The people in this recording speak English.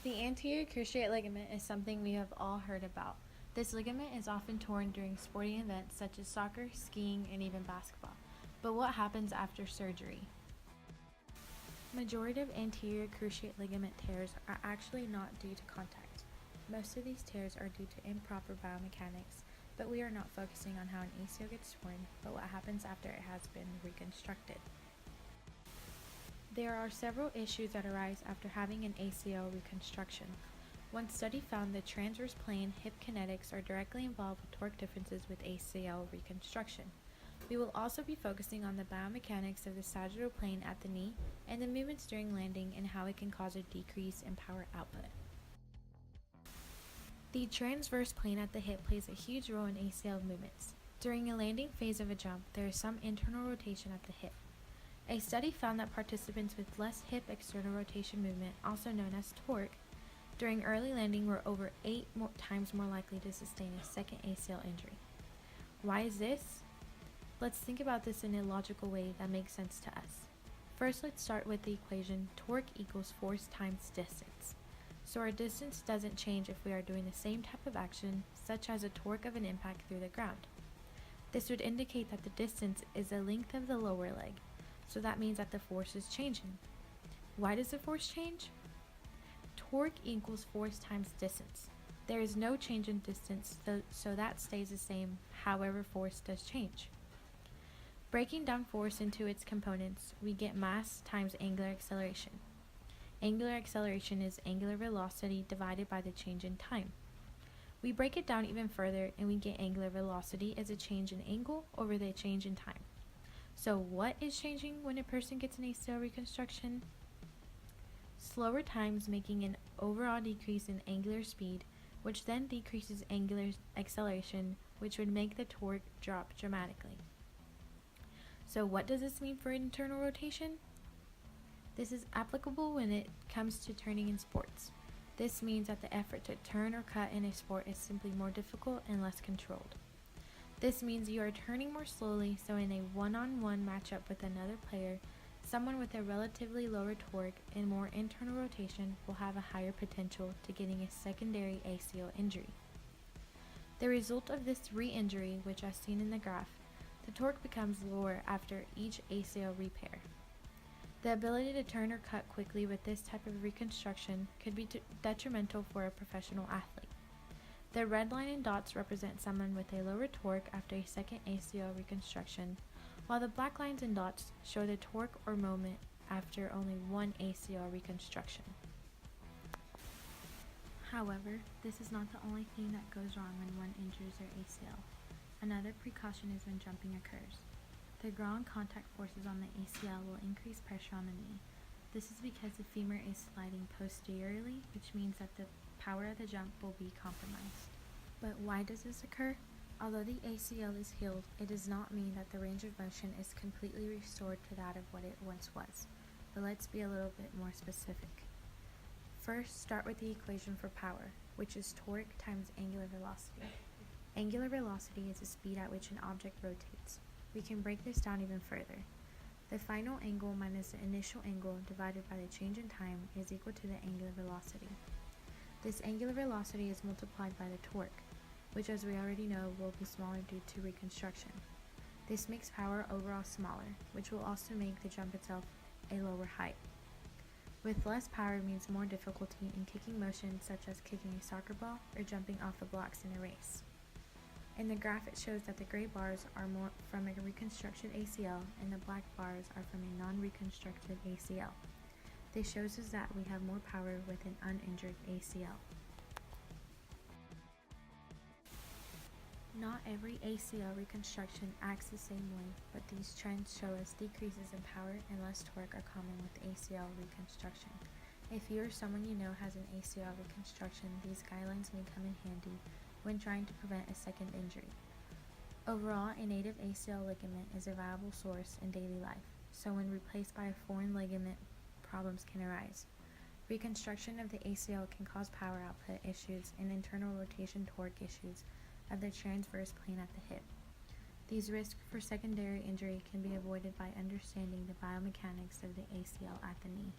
The anterior cruciate ligament is something we have all heard about. This ligament is often torn during sporting events such as soccer, skiing, and even basketball. But what happens after surgery? Majority of anterior cruciate ligament tears are actually not due to contact. Most of these tears are due to improper biomechanics, but we are not focusing on how an ACL gets torn, but what happens after it has been reconstructed. There are several issues that arise after having an ACL reconstruction. One study found that transverse plane hip kinetics are directly involved with torque differences with ACL reconstruction. We will also be focusing on the biomechanics of the sagittal plane at the knee and the movements during landing and how it can cause a decrease in power output. The transverse plane at the hip plays a huge role in ACL movements. During a landing phase of a jump, there is some internal rotation at the hip. A study found that participants with less hip external rotation movement, also known as torque, during early landing were over 8 times more likely to sustain a second ACL injury. Why is this? Let's think about this in a logical way that makes sense to us. First, let's start with the equation torque equals force times distance. So our distance doesn't change if we are doing the same type of action, such as a torque of an impact through the ground. This would indicate that the distance is the length of the lower leg, so that means that the force is changing. Why does the force change? Torque equals force times distance. There is no change in distance, so that stays the same, however force does change. Breaking down force into its components, we get mass times angular acceleration. Angular acceleration is angular velocity divided by the change in time. We break it down even further and we get angular velocity as a change in angle over the change in time. So what is changing when a person gets an ACL reconstruction? Slower times, making an overall decrease in angular speed, which then decreases angular acceleration, which would make the torque drop dramatically. So what does this mean for internal rotation? This is applicable when it comes to turning in sports. This means that the effort to turn or cut in a sport is simply more difficult and less controlled. This means you are turning more slowly, so in a one-on-one matchup with another player, someone with a relatively lower torque and more internal rotation will have a higher potential to getting a secondary ACL injury. The result of this re-injury, which as seen in the graph, the torque becomes lower after each ACL repair. The ability to turn or cut quickly with this type of reconstruction could be detrimental for a professional athlete. The red line and dots represent someone with a lower torque after a second ACL reconstruction, while the black lines and dots show the torque or moment after only one ACL reconstruction. However, this is not the only thing that goes wrong when one injures their ACL. Another precaution is when jumping occurs. The ground contact forces on the ACL will increase pressure on the knee. This is because the femur is sliding posteriorly, which means that the power of the jump will be compromised. But why does this occur? Although the ACL is healed, it does not mean that the range of motion is completely restored to that of what it once was. But let's be a little bit more specific. First, start with the equation for power, which is torque times angular velocity. Angular velocity is the speed at which an object rotates. We can break this down even further. The final angle minus the initial angle divided by the change in time is equal to the angular velocity. This angular velocity is multiplied by the torque, which as we already know will be smaller due to reconstruction. This makes power overall smaller, which will also make the jump itself a lower height. With less power means more difficulty in kicking motion, such as kicking a soccer ball or jumping off the blocks in a race. In the graph, it shows that the gray bars are more from a reconstructed ACL and the black bars are from a non-reconstructed ACL. This shows us that we have more power with an uninjured ACL. Not every ACL reconstruction acts the same way, but these trends show us decreases in power and less torque are common with ACL reconstruction. If you or someone you know has an ACL reconstruction, these guidelines may come in handy when trying to prevent a second injury. Overall, a native ACL ligament is a viable source in daily life, so when replaced by a foreign ligament, problems can arise. Reconstruction of the ACL can cause power output issues and internal rotation torque issues of the transverse plane at the hip. These risks for secondary injury can be avoided by understanding the biomechanics of the ACL at the knee.